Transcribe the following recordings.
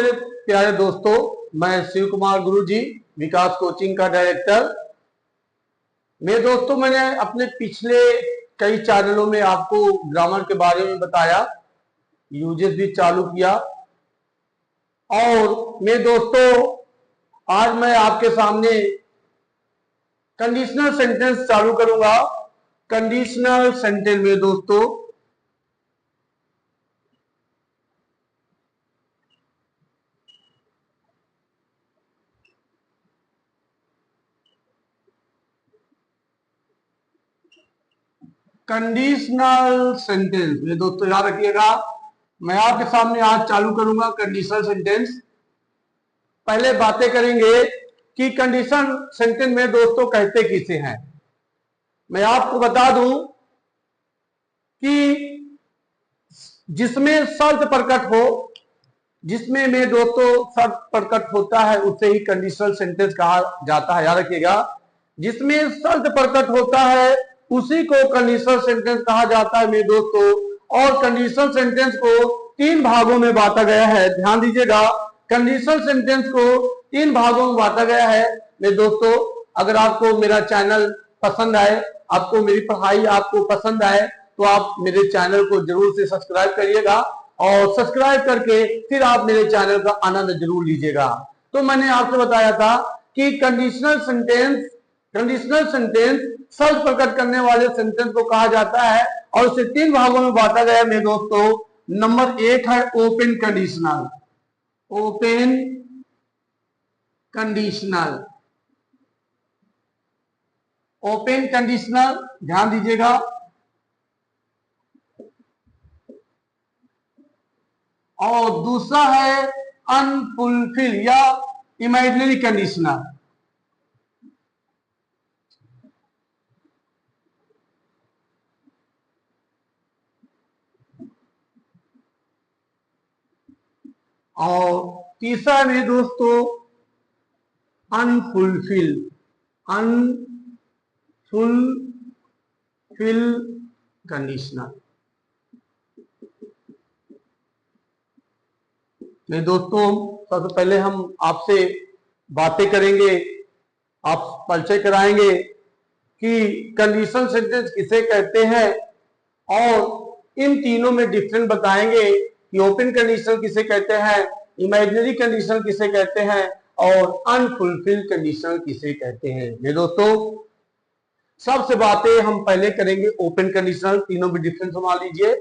मेरे प्यारे दोस्तों, मैं शिव कुमार गुरुजी, विकास कोचिंग का डायरेक्टर। मेरे दोस्तों, मैंने अपने पिछले कई चैनलों में आपको ग्रामर के बारे में बताया, यूजेस भी चालू किया। और मेरे दोस्तों, आज मैं आपके सामने कंडीशनल सेंटेंस चालू करूंगा। कंडीशनल सेंटेंस मेरे दोस्तों, कंडीशनल सेंटेंस मेरे दोस्तों याद रखिएगा। मैं आपके सामने आज चालू करूंगा कंडीशनल सेंटेंस। पहले बातें करेंगे कि कंडीशनल सेंटेंस में दोस्तों कहते किसे हैं। मैं आपको बता दूं कि जिसमें शर्त प्रकट हो, जिसमें में दोस्तों शर्त प्रकट होता है, उसे ही कंडीशनल सेंटेंस कहा जाता है। याद रखिएगा, जिसमें शर्त प्रकट होता है उसी को कंडीशनल सेंटेंस कहा जाता है मेरे दोस्तों। और कंडीशनल सेंटेंस को 3 भागों में बांटा गया है। ध्यान दीजिएगा, कंडीशनल सेंटेंस को 3 भागों में बांटा गया है मेरे दोस्तों। अगर आपको मेरा चैनल पसंद आए, आपको मेरी पढ़ाई आपको पसंद आए, तो आप मेरे चैनल को जरूर से सब्सक्राइब करिएगा और सब्सक्राइब करके फिर आप मेरे चैनल का आनंद जरूर लीजिएगा। तो मैंने आपसे बताया था कि कंडीशनल सेंटेंस शर्त प्रकट करने वाले सेंटेंस को कहा जाता है और उसे 3 भागों में बांटा गया है मेरे दोस्तों। नंबर 1 है open conditional. Open conditional, open conditional, ध्यान दीजिएगा। और दूसरा है अनफुलफिल या इमेजिनरी कंडीशनल। और तीसरा है मेरे दोस्तों अनफुलफिल कंडीशनल। मेरे दोस्तों, सबसे पहले हम आपसे बातें करेंगे, आप परिचय कराएंगे कि कंडीशनल सेंटेंस किसे कहते हैं और इन तीनों में डिफरेंस बताएंगे कि ओपन कंडीशनल किसे कहते हैं, इमेजिनरी कंडीशनल किसे कहते हैं और अनफुलफिल कंडीशनल किसे कहते हैं। मेरे दोस्तों, सबसे बातें हम पहले करेंगे ओपन कंडीशनल। तीनों में डिफरेंस मान लीजिए।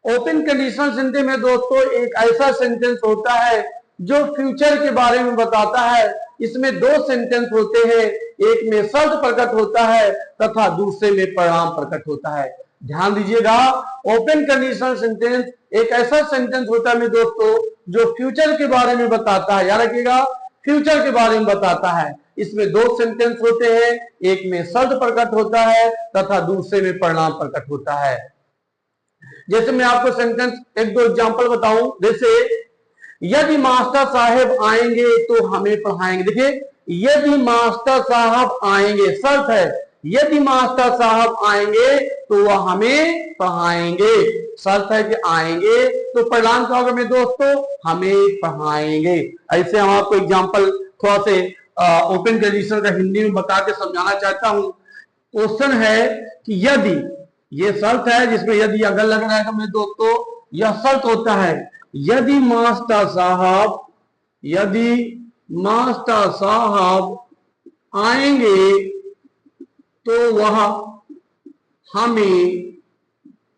ओपन कंडीशनल सेंटेंस में दोस्तों एक ऐसा सेंटेंस होता है जो फ्यूचर के बारे में बताता है। इसमें 2 सेंटेंस होते हैं, एक में शर्त प्रकट होता है तथा दूसरे में परिणाम प्रकट होता है। ध्यान दीजिएगा, ओपन कंडीशनल सेंटेंस एक ऐसा सेंटेंस होता है मेरे दोस्तों जो फ्यूचर के बारे में बताता है। याद रखिएगा, फ्यूचर के बारे में बताता है। इसमें 2 सेंटेंस होते हैं, एक में शर्त प्रकट होता है तथा दूसरे में परिणाम प्रकट होता है। जैसे मैं आपको सेंटेंस 1-2 एग्जांपल बताऊं। जैसे यदि मास्टर साहब आएंगे तो हमें पढ़ाएंगे। देखिए, यदि मास्टर साहब आएंगे, शर्त है, यदि मास्टर साहब आएंगे तो वह हमें पढ़ाएंगे। शर्त है कि आएंगे, तो परिणाम क्या होगा मेरे दोस्तों, हमें पढ़ाएंगे। ऐसे हम आपको एग्जांपल थोड़ा से ओपन कंडीशनल का हिंदी में बता के समझाना चाहता हूं। क्वेश्चन है कि यदि, ये शर्त है जिसमें यदि अगर लग रहा है मेरे दोस्तों, यह शर्त होता है, यदि मास्टर साहब आएंगे तो वह हमें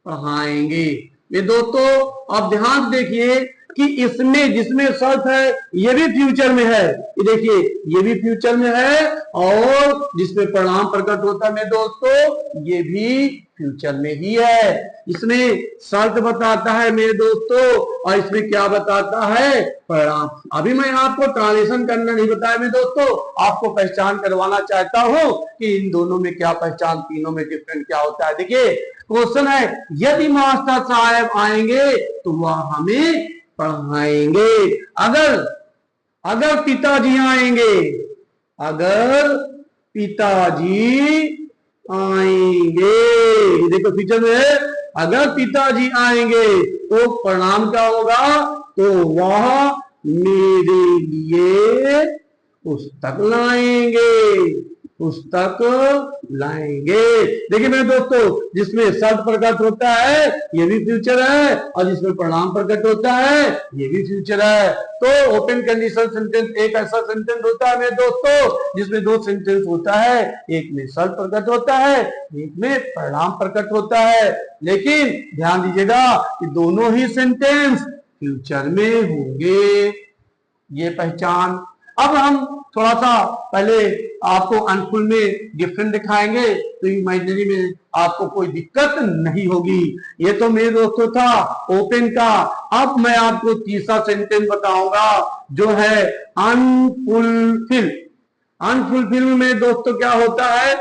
पढ़ाएंगे। मेरे दोस्तों, अब ध्यान देखिए कि इसमें जिसमें शर्त है ये भी फ्यूचर में है। ये देखिए, ये भी फ्यूचर में है और जिसमें परिणाम प्रकट होता है मेरे दोस्तों, ये भी फ्यूचर में ही है। इसमें शर्त बताता है मेरे दोस्तों और इसमें क्या बताता है, परिणाम। अभी मैं आपको ट्रांसलेशन करना नहीं बताया मेरे दोस्तों, आपको पहचान करवाना चाहता हूं कि इन दोनों में क्या पहचान, तीनों में डिफरेंट क्या होता है। देखिए, क्वेश्चन है यदि मास्टर साहब आएंगे तो वह हमें पढ़ाएंगे। अगर पिताजी आएंगे, अगर पिताजी आएंगे, देखो फ्यूचर में है, अगर पिताजी आएंगे तो परिणाम क्या होगा, तो वह मेरे लिए पुस्तक लाएंगे, पुस्तक लाएंगे। देखिए मेरे दोस्तों, जिसमें शब्द प्रकट होता है ये भी फ्यूचर है, और जिसमें परिणाम प्रकट होता है ये भी फ्यूचर है। तो ओपन कंडीशन सेंटेंस एक ऐसा सेंटेंस होता है मेरे दोस्तों जिसमें दो सेंटेंस होता है, एक में शब्द प्रकट होता है, एक में परिणाम प्रकट होता है। लेकिन ध्यान दीजिएगा कि दोनों ही सेंटेंस फ्यूचर में होंगे, ये पहचान। अब हम थोड़ा सा पहले आपको अनफुल में डिफरेंट दिखाएंगे, तो इमेजिनरी में आपको कोई दिक्कत नहीं होगी। ये तो मेरे दोस्तों था ओपन का। अब मैं आपको तीसरा सेंटेंस बताऊंगा जो है अनफुलफिल। अनफुलफिल में दोस्तों क्या होता है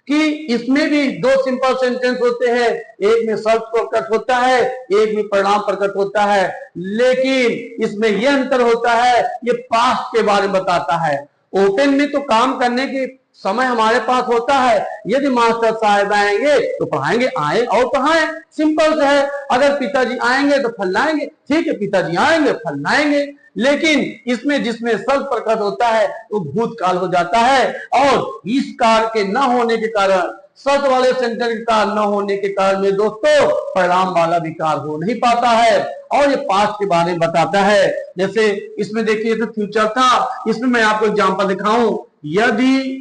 कि इसमें भी दो सिंपल सेंटेंस होते हैं, एक में शब्द प्रकट होता है, एक में परिणाम प्रकट होता है। लेकिन इसमें यह अंतर होता है, ये पास्ट के बारे में बताता है। ओपन में तो काम करने के समय हमारे पास होता है, यदि मास्टर साहब आएंगे तो पढ़ाएंगे, आए और पढ़ाएं, सिंपल से है। अगर पिताजी आएंगे तो फल लाएंगे, ठीक है, पिताजी आएंगे फल लाएंगे। लेकिन इसमें जिसमें शब्द प्रकट होता है वो भूतकाल हो जाता है, और इस कार के न होने के कारण, शब्द वाले सेंटेंस का न होने के कारण में दोस्तों परिणाम वाला विकार हो नहीं पाता है, और ये पास्ट के बारे में बताता है। जैसे इसमें देखिए तो फ्यूचर था, इसमें मैं आपको एग्जांपल दिखाऊं। यदि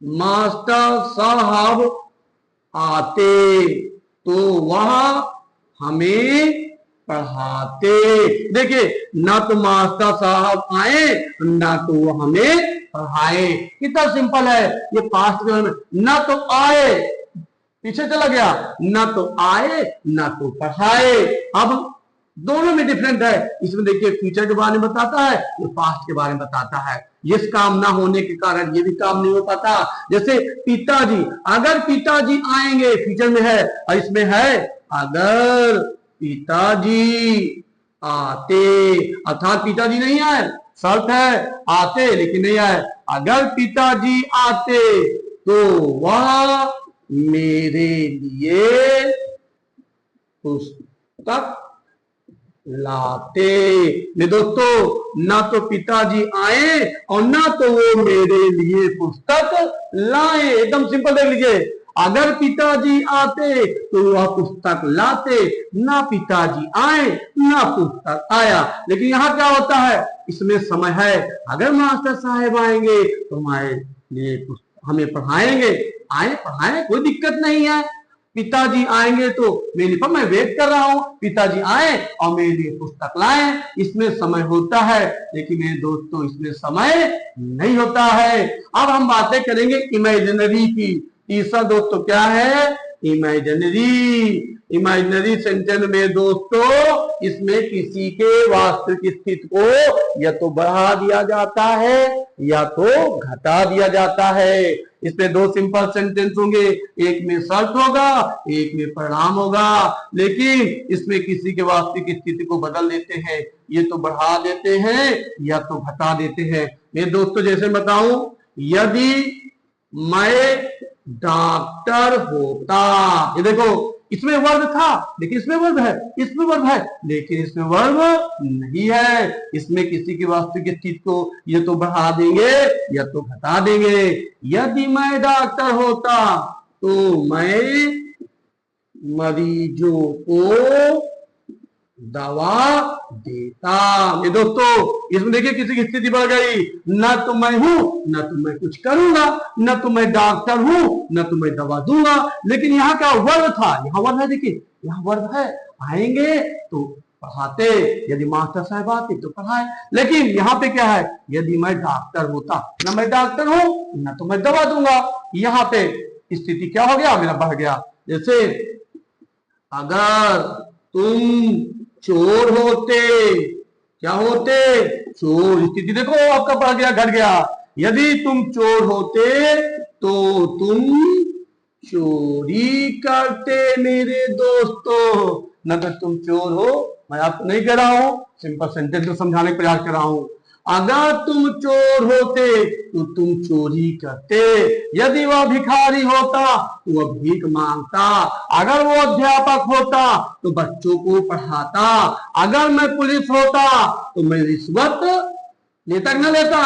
मास्टर साहब आते तो वह हमें पढ़ाते। देखिए, ना तो मास्टर साहब आए ना तो वो हमें पढ़ाए, कितना सिंपल है। ये पास्ट में ना तो आए, पीछे चला गया, ना तो आए ना तो पढ़ाए। अब दोनों में डिफरेंट है। इसमें देखिए फ्यूचर के बारे में बताता है, ये पास्ट के बारे में बताता है। ये काम ना होने के कारण ये भी काम नहीं हो पाता। जैसे पिताजी, अगर पिताजी आएंगे फ्यूचर में है, और इसमें है अगर पिताजी आते, अर्थात पिताजी नहीं आए, शर्त है आते लेकिन नहीं आए। अगर पिताजी आते तो वह मेरे लिए पुस्तक लाते। ये दोस्तों, ना तो पिताजी आए और ना तो वो मेरे लिए पुस्तक लाए। एकदम सिंपल देख लीजिए, अगर पिताजी आते तो वह पुस्तक लाते, ना पिताजी आए ना पुस्तक आया। लेकिन यहाँ क्या होता है, इसमें समय है, अगर मास्टर साहब आएंगे तो हमारे लिए हमें पढ़ाएंगे, आए पढ़ाएं, कोई दिक्कत नहीं है। पिताजी आएंगे तो मेरे लिए, मैं वेट कर रहा हूं, पिताजी आए और मेरे लिए पुस्तक लाएं, इसमें समय होता है। लेकिन मेरे दोस्तों इसमें समय नहीं होता है। अब हम बातें करेंगे इमेजिनरी की। तीसरा दोस्तों क्या है, इमेजिनरी। इमेजिनरी सेंटेंस में दोस्तों इसमें किसी के वास्तविक स्थिति को या तो बढ़ा दिया जाता है या तो घटा दिया जाता है। इसमें दो सिंपल सेंटेंस होंगे, एक में शर्त होगा, एक में परिणाम होगा। लेकिन इसमें किसी के वास्तविक स्थिति को बदल देते हैं, ये तो बढ़ा देते हैं या तो घटा देते हैं। मेरे दोस्तों जैसे बताऊं, यदि मैं डॉक्टर होता, ये देखो इसमें वर्ब था, लेकिन इसमें वर्ब है, इसमें वर्ब है, लेकिन इसमें वर्ब नहीं है। इसमें किसी की वास्तविक स्थिति को ये तो बढ़ा देंगे या तो घटा देंगे। यदि मैं डॉक्टर होता तो मैं मरीजों को दवा देता। ये दोस्तों इसमें देखिए किसी की स्थिति बढ़ गई, ना तो मैं हूं ना तो मैं कुछ करूंगा, ना तो मैं डॉक्टर हूं ना तो मैं दवा दूंगा। लेकिन यहाँ का वर्ब था, यहाँ वर्ब है, देखिए यहाँ वर्ब है, आएंगे तो पढ़ाते, यदि मास्टर साहब आते तो पढ़ाए। लेकिन यहाँ पे क्या है, यदि मैं डॉक्टर होता, ना मैं डॉक्टर हूं ना तो मैं दवा दूंगा। यहाँ पे स्थिति क्या हो गया, मेरा बढ़ गया। जैसे अगर तुम चोर होते, क्या होते, चोर, स्थिति देखो आपका बढ़ गया घट गया। यदि तुम चोर होते तो तुम चोरी करते मेरे दोस्तों। न तो तुम चोर हो, मैं आपको नहीं कह रहा हूं, सिंपल सेंटेंस को समझाने का प्रयास कर रहा हूं। अगर तुम चोर होते तो तुम चोरी करते, यदि वह भिखारी होता तो वह भीख मांगता, अगर वो अध्यापक होता तो बच्चों को पढ़ाता, अगर मैं पुलिस होता तो मैं रिश्वत लेता न लेता।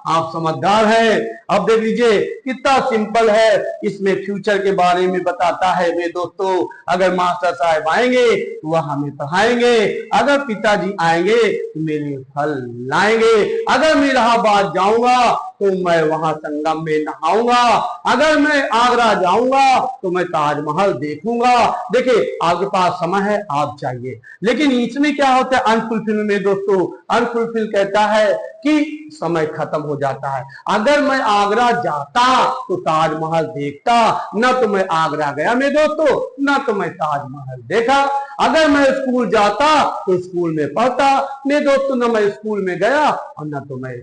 आप समझदार हैं। अब देख लीजिए कितना सिंपल है, इसमें फ्यूचर के बारे में बताता है। मेरे दोस्तों, अगर मास्टर साहब आएंगे तो वह हमें पढ़ाएंगे, अगर पिताजी आएंगे तो मेरे फल लाएंगे, अगर मैं इलाहाबाद जाऊंगा तो मैं वहां संगम में नहाऊंगा, अगर मैं आगरा जाऊंगा तो मैं ताजमहल देखूंगा। देखिए आपके पास समय है, आप जाइए, लेकिन इसमें क्या होता है अनफुलफिल में दोस्तों, अनफुलफिल कहता है कि समय खत्म हो जाता है। अगर मैं आगरा जाता तो ताजमहल देखता, ना तो मैं आगरा गया मेरे दोस्तों, ना तो मैं ताजमहल देखा। अगर मैं स्कूल जाता तो स्कूल में पढ़ता मेरे दोस्तों, ना मैं स्कूल में गया और ना तो मैं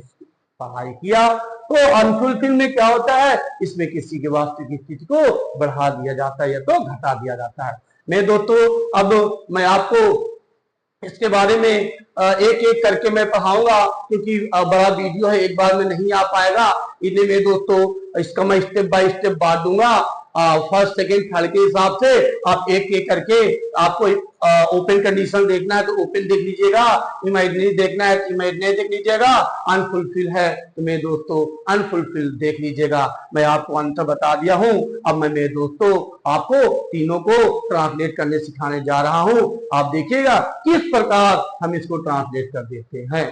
पढ़ाई किया। तो अनफुलफिल में क्या होता है, इसमें किसी के वास्तविक स्थिति को बढ़ा दिया जाता है या तो घटा दिया जाता है। मेरे दोस्तों, अब मैं आपको इसके बारे में एक एक करके मैं पढ़ाऊंगा, क्योंकि बड़ा वीडियो है, एक बार में नहीं आ पाएगा। इन्हें मेरे दोस्तों इसका मैं स्टेप बाय स्टेप बांट दूंगा, फर्स्ट सेकेंड थर्ड के हिसाब से। आप एक एक करके, आपको ओपन कंडीशन देखना है तो ओपन देख लीजिएगा, इमेजिनरी देखना है तो इमेजिनरी देख लीजिएगा, अनफुलफिल है तो मेरे दोस्तों अनफुलफिल देख लीजिएगा। मैं आपको आंसर बता दिया हूं। अब मैं मेरे दोस्तों आपको तीनों को ट्रांसलेट करने सिखाने जा रहा हूं। आप देखिएगा किस प्रकार हम इसको ट्रांसलेट कर देते हैं।